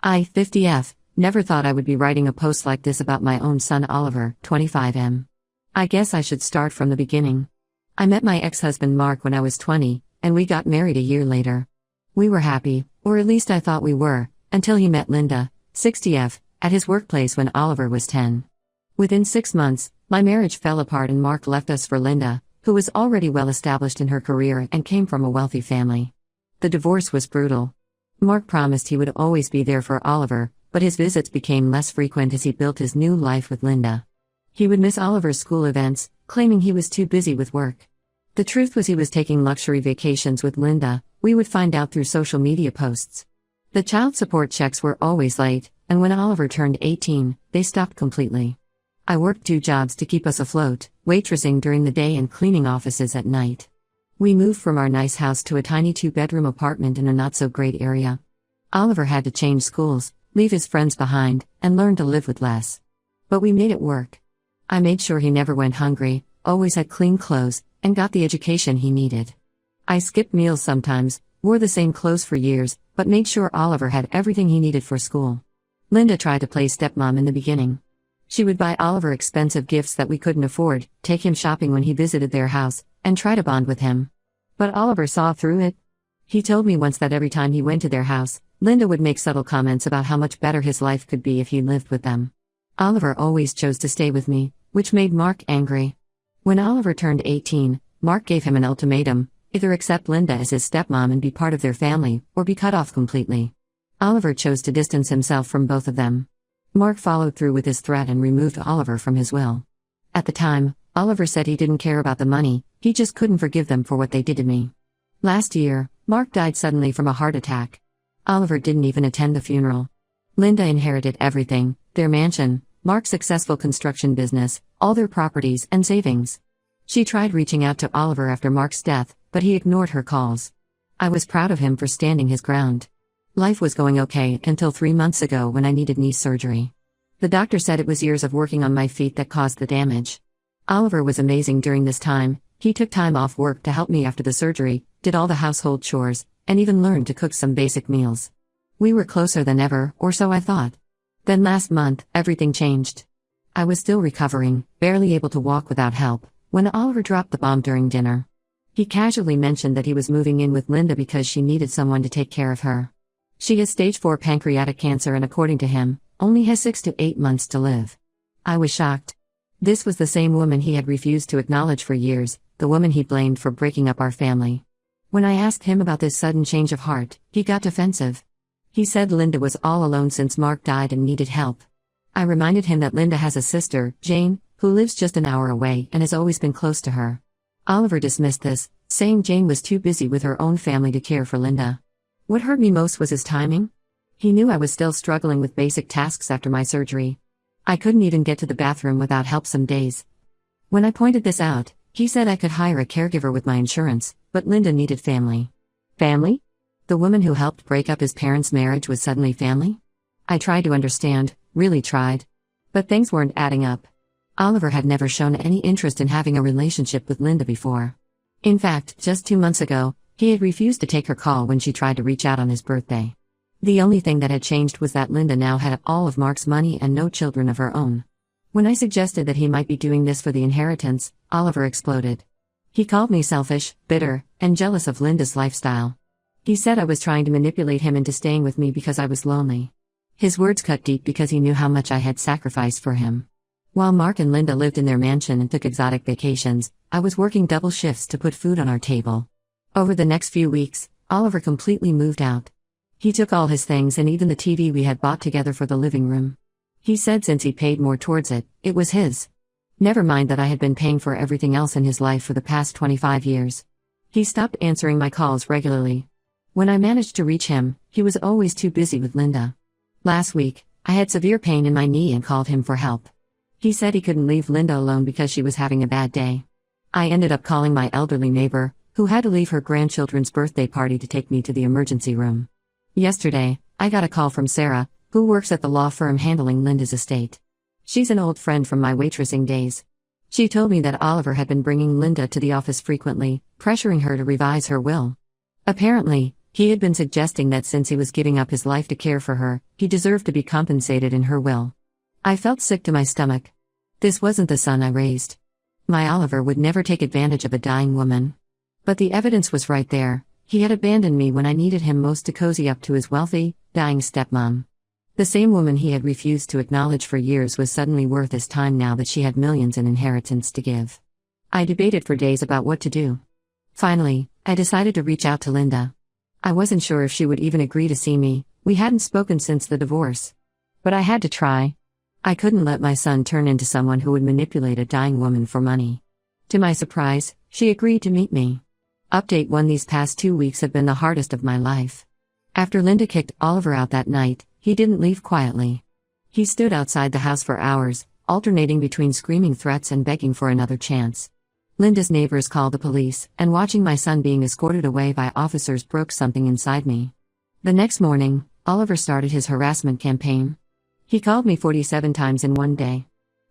50F, never thought I would be writing a post like this about my own son Oliver, 25M. I guess I should start from the beginning. I met my ex-husband Mark when I was 20, and we got married a year later. We were happy, or at least I thought we were, until he met Linda, 60F, at his workplace when Oliver was 10. Within 6 months, my marriage fell apart and Mark left us for Linda, who was already well established in her career and came from a wealthy family. The divorce was brutal. Mark promised he would always be there for Oliver, but his visits became less frequent as he built his new life with Linda. He would miss Oliver's school events, claiming he was too busy with work. The truth was he was taking luxury vacations with Linda, we would find out through social media posts. The child support checks were always late, and when Oliver turned 18, they stopped completely. I worked 2 jobs to keep us afloat, waitressing during the day and cleaning offices at night. We moved from our nice house to a tiny 2-bedroom apartment in a not-so-great area. Oliver had to change schools, leave his friends behind, and learn to live with less. But we made it work. I made sure he never went hungry, always had clean clothes, and got the education he needed. I skipped meals sometimes, wore the same clothes for years, but made sure Oliver had everything he needed for school. Linda tried to play stepmom in the beginning. She would buy Oliver expensive gifts that we couldn't afford, take him shopping when he visited their house, and try to bond with him. But Oliver saw through it. He told me once that every time he went to their house, Linda would make subtle comments about how much better his life could be if he lived with them. Oliver always chose to stay with me, which made Mark angry. When Oliver turned 18, Mark gave him an ultimatum: either accept Linda as his stepmom and be part of their family, or be cut off completely. Oliver chose to distance himself from both of them. Mark followed through with his threat and removed Oliver from his will. At the time, Oliver said he didn't care about the money, he just couldn't forgive them for what they did to me. Last year, Mark died suddenly from a heart attack. Oliver didn't even attend the funeral. Linda inherited everything: their mansion, Mark's successful construction business, all their properties and savings. She tried reaching out to Oliver after Mark's death, but he ignored her calls. I was proud of him for standing his ground. Life was going okay until 3 months ago when I needed knee surgery. The doctor said it was years of working on my feet that caused the damage. Oliver was amazing during this time. He took time off work to help me after the surgery, did all the household chores, and even learned to cook some basic meals. We were closer than ever, or so I thought. Then last month, everything changed. I was still recovering, barely able to walk without help, when Oliver dropped the bomb during dinner. He casually mentioned that he was moving in with Linda because she needed someone to take care of her. She has stage 4 pancreatic cancer and, according to him, only has 6 to 8 months to live. I was shocked. This was the same woman he had refused to acknowledge for years, the woman he blamed for breaking up our family. When I asked him about this sudden change of heart, he got defensive. He said Linda was all alone since Mark died and needed help. I reminded him that Linda has a sister, Jane, who lives just an hour away and has always been close to her. Oliver dismissed this, saying Jane was too busy with her own family to care for Linda. What hurt me most was his timing. He knew I was still struggling with basic tasks after my surgery. I couldn't even get to the bathroom without help some days. When I pointed this out, he said I could hire a caregiver with my insurance, but Linda needed family. Family? The woman who helped break up his parents' marriage was suddenly family? I tried to understand, really tried. But things weren't adding up. Oliver had never shown any interest in having a relationship with Linda before. In fact, just 2 months ago, he had refused to take her call when she tried to reach out on his birthday. The only thing that had changed was that Linda now had all of Mark's money and no children of her own. When I suggested that he might be doing this for the inheritance, Oliver exploded. He called me selfish, bitter, and jealous of Linda's lifestyle. He said I was trying to manipulate him into staying with me because I was lonely. His words cut deep because he knew how much I had sacrificed for him. While Mark and Linda lived in their mansion and took exotic vacations, I was working double shifts to put food on our table. Over the next few weeks, Oliver completely moved out. He took all his things and even the TV we had bought together for the living room. He said since he paid more towards it, it was his. Never mind that I had been paying for everything else in his life for the past 25 years. He stopped answering my calls regularly. When I managed to reach him, he was always too busy with Linda. Last week, I had severe pain in my knee and called him for help. He said he couldn't leave Linda alone because she was having a bad day. I ended up calling my elderly neighbor, who had to leave her grandchildren's birthday party to take me to the emergency room. Yesterday, I got a call from Sarah, who works at the law firm handling Linda's estate. She's an old friend from my waitressing days. She told me that Oliver had been bringing Linda to the office frequently, pressuring her to revise her will. Apparently, He had been suggesting that since he was giving up his life to care for her, he deserved to be compensated in her will. I felt sick to my stomach. This wasn't the son I raised. My Oliver would never take advantage of a dying woman. But the evidence was right there. He had abandoned me when I needed him most to cozy up to his wealthy, dying stepmom. The same woman he had refused to acknowledge for years was suddenly worth his time now that she had millions in inheritance to give. I debated for days about what to do. Finally, I decided to reach out to Linda. I wasn't sure if she would even agree to see me. We hadn't spoken since the divorce. But I had to try. I couldn't let my son turn into someone who would manipulate a dying woman for money. To my surprise, she agreed to meet me. Update 1: These past 2 weeks have been the hardest of my life. After Linda kicked Oliver out that night, he didn't leave quietly. He stood outside the house for hours, alternating between screaming threats and begging for another chance. Linda's neighbors called the police, and watching my son being escorted away by officers broke something inside me. The next morning, Oliver started his harassment campaign. He called me 47 times in one day.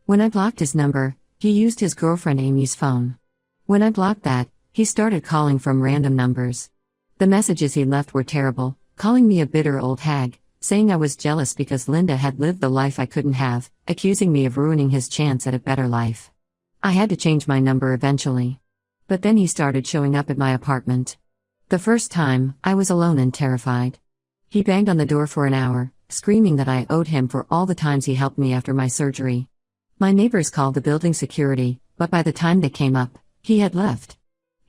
When I blocked his number, he used his girlfriend Amy's phone. When I blocked that, he started calling from random numbers. The messages he left were terrible, calling me a bitter old hag, saying I was jealous because Linda had lived the life I couldn't have, accusing me of ruining his chance at a better life. I had to change my number eventually. But then he started showing up at my apartment. The first time, I was alone and terrified. He banged on the door for an hour, screaming that I owed him for all the times he helped me after my surgery. My neighbors called the building security, but by the time they came up, he had left.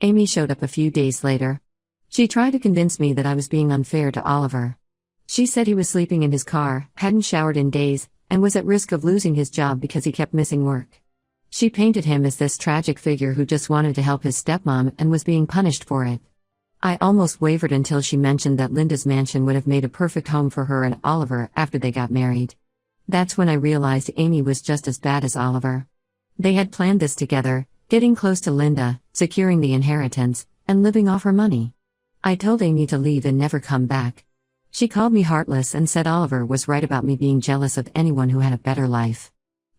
Amy showed up a few days later. She tried to convince me that I was being unfair to Oliver. She said he was sleeping in his car, hadn't showered in days, and was at risk of losing his job because he kept missing work. She painted him as this tragic figure who just wanted to help his stepmom and was being punished for it. I almost wavered until she mentioned that Linda's mansion would have made a perfect home for her and Oliver after they got married. That's when I realized Amy was just as bad as Oliver. They had planned this together, getting close to Linda, securing the inheritance, and living off her money. I told Amy to leave and never come back. She called me heartless and said Oliver was right about me being jealous of anyone who had a better life.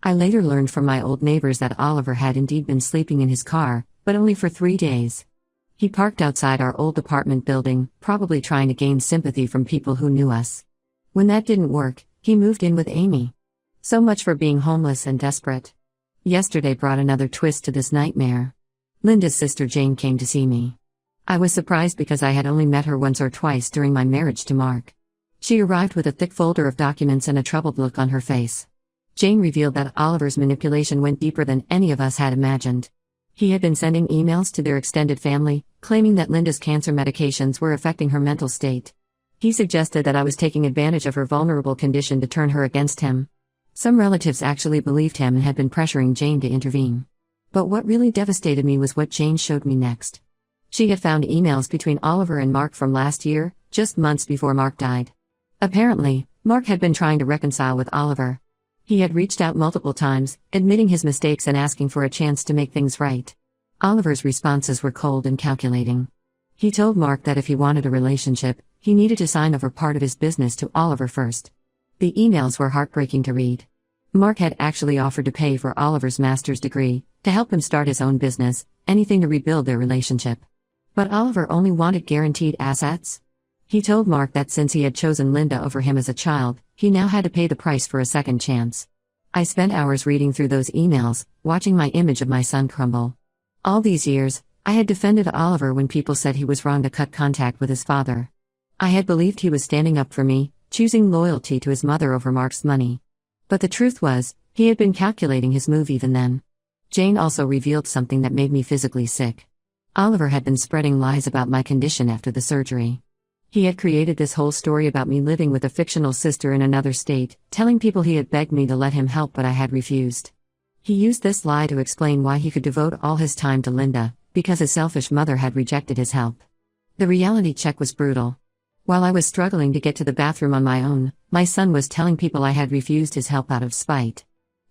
I later learned from my old neighbors that Oliver had indeed been sleeping in his car, but only for 3 days. He parked outside our old apartment building, probably trying to gain sympathy from people who knew us. When that didn't work, he moved in with Amy. So much for being homeless and desperate. Yesterday brought another twist to this nightmare. Linda's sister Jane came to see me. I was surprised because I had only met her once or twice during my marriage to Mark. She arrived with a thick folder of documents and a troubled look on her face. Jane revealed that Oliver's manipulation went deeper than any of us had imagined. He had been sending emails to their extended family, claiming that Linda's cancer medications were affecting her mental state. He suggested that I was taking advantage of her vulnerable condition to turn her against him. Some relatives actually believed him and had been pressuring Jane to intervene. But what really devastated me was what Jane showed me next. She had found emails between Oliver and Mark from last year, just months before Mark died. Apparently, Mark had been trying to reconcile with Oliver. He had reached out multiple times, admitting his mistakes and asking for a chance to make things right. Oliver's responses were cold and calculating. He told Mark that if he wanted a relationship, he needed to sign over part of his business to Oliver first. The emails were heartbreaking to read. Mark had actually offered to pay for Oliver's master's degree, to help him start his own business, anything to rebuild their relationship. But Oliver only wanted guaranteed assets. He told Mark that since he had chosen Linda over him as a child, he now had to pay the price for a second chance. I spent hours reading through those emails, watching my image of my son crumble. All these years, I had defended Oliver when people said he was wrong to cut contact with his father. I had believed he was standing up for me, choosing loyalty to his mother over Mark's money. But the truth was, he had been calculating his move even then. Jane also revealed something that made me physically sick. Oliver had been spreading lies about my condition after the surgery. He had created this whole story about me living with a fictional sister in another state, telling people he had begged me to let him help but I had refused. He used this lie to explain why he could devote all his time to Linda, because his selfish mother had rejected his help. The reality check was brutal. While I was struggling to get to the bathroom on my own, my son was telling people I had refused his help out of spite.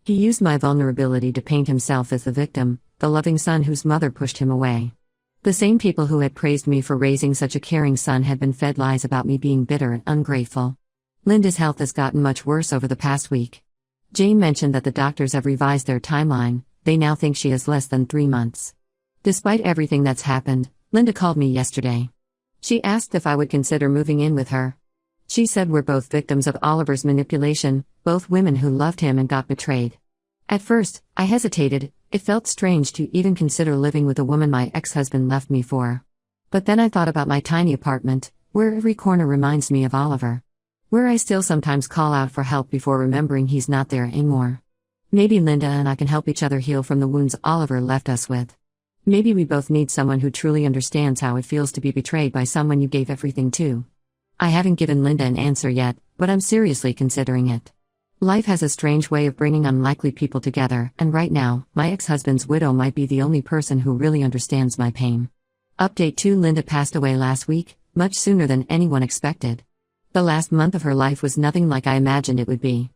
He used my vulnerability to paint himself as the victim, the loving son whose mother pushed him away. The same people who had praised me for raising such a caring son had been fed lies about me being bitter and ungrateful. Linda's health has gotten much worse over the past week. Jane mentioned that the doctors have revised their timeline, they now think she has less than 3 months. Despite everything that's happened, Linda called me yesterday. She asked if I would consider moving in with her. She said we're both victims of Oliver's manipulation, both women who loved him and got betrayed. At first, I hesitated. It felt strange to even consider living with a woman my ex-husband left me for. But then I thought about my tiny apartment, where every corner reminds me of Oliver. Where I still sometimes call out for help before remembering he's not there anymore. Maybe Linda and I can help each other heal from the wounds Oliver left us with. Maybe we both need someone who truly understands how it feels to be betrayed by someone you gave everything to. I haven't given Linda an answer yet, but I'm seriously considering it. Life has a strange way of bringing unlikely people together, and right now, my ex-husband's widow might be the only person who really understands my pain. Update 2: Linda passed away last week, much sooner than anyone expected. The last month of her life was nothing like I imagined it would be.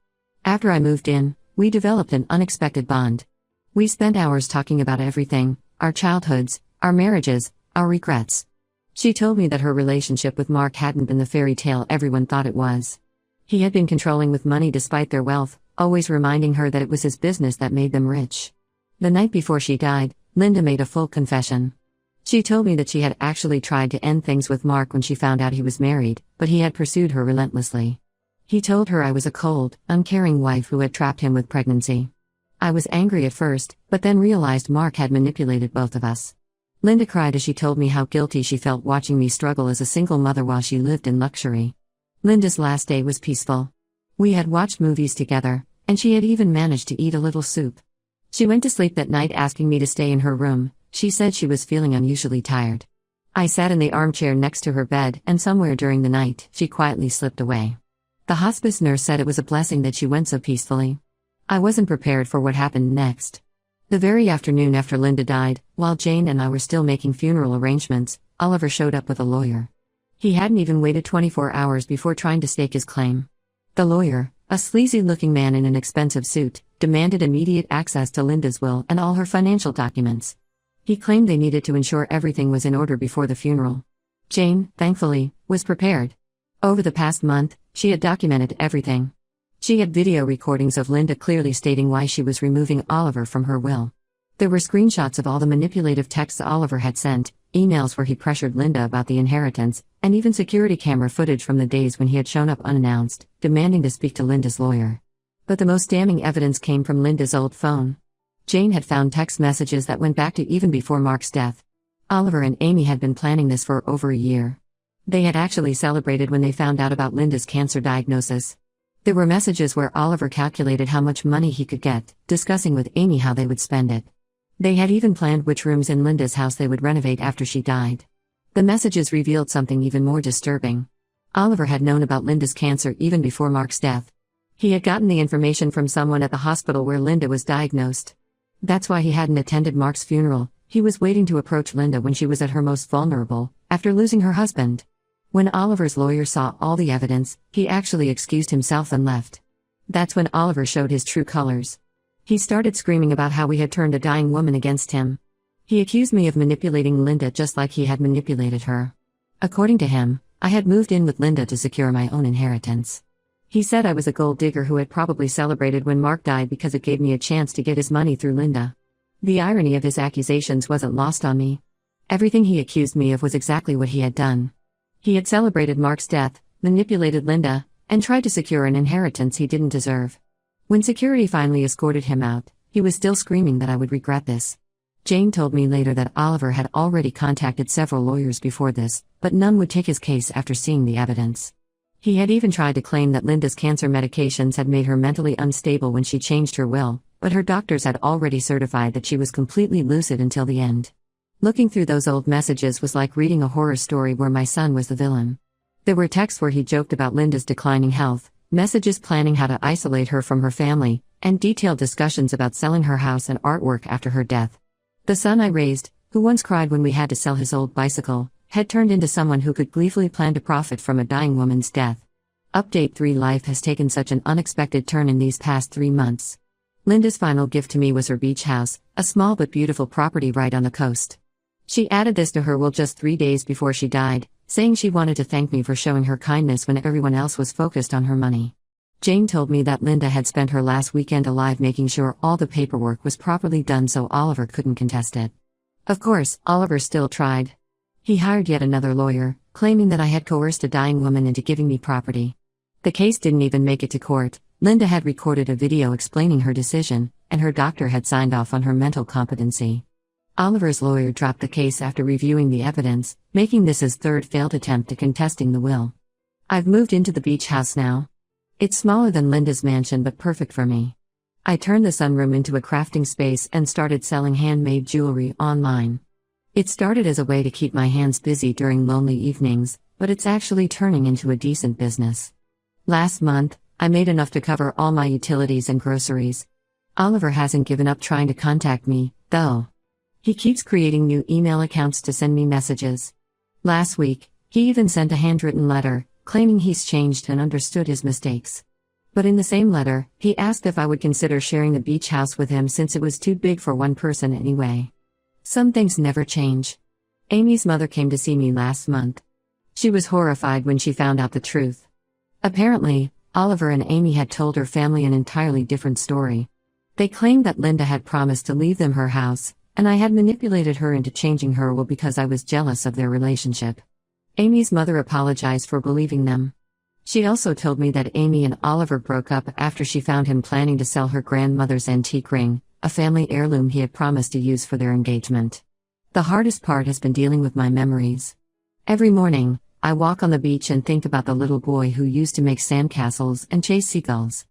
After I moved in, we developed an unexpected bond. We spent hours talking about everything: our childhoods, our marriages, our regrets. She told me that her relationship with Mark hadn't been the fairy tale everyone thought it was. He had been controlling with money despite their wealth, always reminding her that it was his business that made them rich. The night before she died, Linda made a full confession. She told me that she had actually tried to end things with Mark when she found out he was married, but he had pursued her relentlessly. He told her I was a cold, uncaring wife who had trapped him with pregnancy. I was angry at first, but then realized Mark had manipulated both of us. Linda cried as she told me how guilty she felt watching me struggle as a single mother while she lived in luxury. Linda's last day was peaceful. We had watched movies together, and she had even managed to eat a little soup. She went to sleep that night asking me to stay in her room. She said she was feeling unusually tired. I sat in the armchair next to her bed, and somewhere during the night, she quietly slipped away. The hospice nurse said it was a blessing that she went so peacefully. I wasn't prepared for what happened next. The very afternoon after Linda died, while Jane and I were still making funeral arrangements, Oliver showed up with a lawyer. He hadn't even waited 24 hours before trying to stake his claim. The lawyer, a sleazy-looking man in an expensive suit, demanded immediate access to Linda's will and all her financial documents. He claimed they needed to ensure everything was in order before the funeral. Jane, thankfully, was prepared. Over the past month, she had documented everything. She had video recordings of Linda clearly stating why she was removing Oliver from her will. There were screenshots of all the manipulative texts Oliver had sent, emails where he pressured Linda about the inheritance, and even security camera footage from the days when he had shown up unannounced, demanding to speak to Linda's lawyer. But the most damning evidence came from Linda's old phone. Jane had found text messages that went back to even before Mark's death. Oliver and Amy had been planning this for over a year. They had actually celebrated when they found out about Linda's cancer diagnosis. There were messages where Oliver calculated how much money he could get, discussing with Amy how they would spend it. They had even planned which rooms in Linda's house they would renovate after she died. The messages revealed something even more disturbing. Oliver had known about Linda's cancer even before Mark's death. He had gotten the information from someone at the hospital where Linda was diagnosed. That's why he hadn't attended Mark's funeral. He was waiting to approach Linda when she was at her most vulnerable, after losing her husband. When Oliver's lawyer saw all the evidence, he actually excused himself and left. That's when Oliver showed his true colors. He started screaming about how we had turned a dying woman against him. He accused me of manipulating Linda just like he had manipulated her. According to him, I had moved in with Linda to secure my own inheritance. He said I was a gold digger who had probably celebrated when Mark died because it gave me a chance to get his money through Linda. The irony of his accusations wasn't lost on me. Everything he accused me of was exactly what he had done. He had celebrated Mark's death, manipulated Linda, and tried to secure an inheritance he didn't deserve. When security finally escorted him out, he was still screaming that I would regret this. Jane told me later that Oliver had already contacted several lawyers before this, but none would take his case after seeing the evidence. He had even tried to claim that Linda's cancer medications had made her mentally unstable when she changed her will, but her doctors had already certified that she was completely lucid until the end. Looking through those old messages was like reading a horror story where my son was the villain. There were texts where he joked about Linda's declining health, messages planning how to isolate her from her family, and detailed discussions about selling her house and artwork after her death. The son I raised, who once cried when we had to sell his old bicycle, had turned into someone who could gleefully plan to profit from a dying woman's death. Update 3: Life has taken such an unexpected turn in these past 3 months. Linda's final gift to me was her beach house, a small but beautiful property right on the coast. She added this to her will just 3 days before she died, saying she wanted to thank me for showing her kindness when everyone else was focused on her money. Jane told me that Linda had spent her last weekend alive making sure all the paperwork was properly done so Oliver couldn't contest it. Of course, Oliver still tried. He hired yet another lawyer, claiming that I had coerced a dying woman into giving me property. The case didn't even make it to court. Linda had recorded a video explaining her decision, and her doctor had signed off on her mental competency. Oliver's lawyer dropped the case after reviewing the evidence, making this his third failed attempt at contesting the will. I've moved into the beach house now. It's smaller than Linda's mansion but perfect for me. I turned the sunroom into a crafting space and started selling handmade jewelry online. It started as a way to keep my hands busy during lonely evenings, but it's actually turning into a decent business. Last month, I made enough to cover all my utilities and groceries. Oliver hasn't given up trying to contact me, though. He keeps creating new email accounts to send me messages. Last week, he even sent a handwritten letter, claiming he's changed and understood his mistakes. But in the same letter, he asked if I would consider sharing the beach house with him since it was too big for one person anyway. Some things never change. Amy's mother came to see me last month. She was horrified when she found out the truth. Apparently, Oliver and Amy had told her family an entirely different story. They claimed that Linda had promised to leave them her house, and I had manipulated her into changing her will because I was jealous of their relationship. Amy's mother apologized for believing them. She also told me that Amy and Oliver broke up after she found him planning to sell her grandmother's antique ring, a family heirloom he had promised to use for their engagement. The hardest part has been dealing with my memories. Every morning, I walk on the beach and think about the little boy who used to make sandcastles and chase seagulls.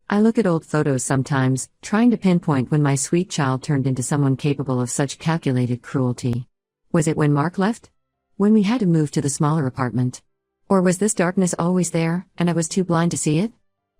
I look at old photos sometimes, trying to pinpoint when my sweet child turned into someone capable of such calculated cruelty. Was it when Mark left? When we had to move to the smaller apartment? Or was this darkness always there, and I was too blind to see it?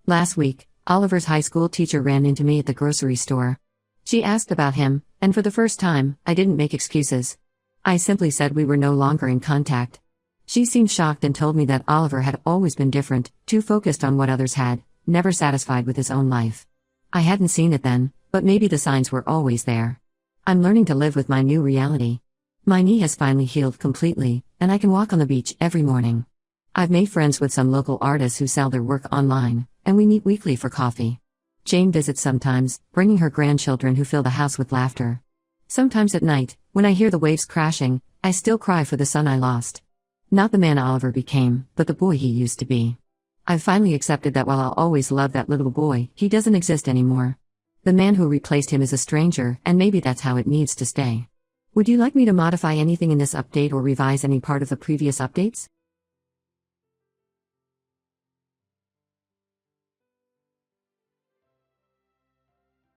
Last week, Oliver's high school teacher ran into me at the grocery store. She asked about him, and for the first time, I didn't make excuses. I simply said we were no longer in contact. She seemed shocked and told me that Oliver had always been different, too focused on what others had, never satisfied with his own life. I hadn't seen it then, but maybe the signs were always there. I'm learning to live with my new reality. My knee has finally healed completely, and I can walk on the beach every morning. I've made friends with some local artists who sell their work online, and we meet weekly for coffee. Jane visits sometimes, bringing her grandchildren who fill the house with laughter. Sometimes at night, when I hear the waves crashing, I still cry for the son I lost. Not the man Oliver became, but the boy he used to be. I've finally accepted that while I'll always love that little boy, he doesn't exist anymore. The man who replaced him is a stranger, and maybe that's how it needs to stay. Would you like me to modify anything in this update or revise any part of the previous updates?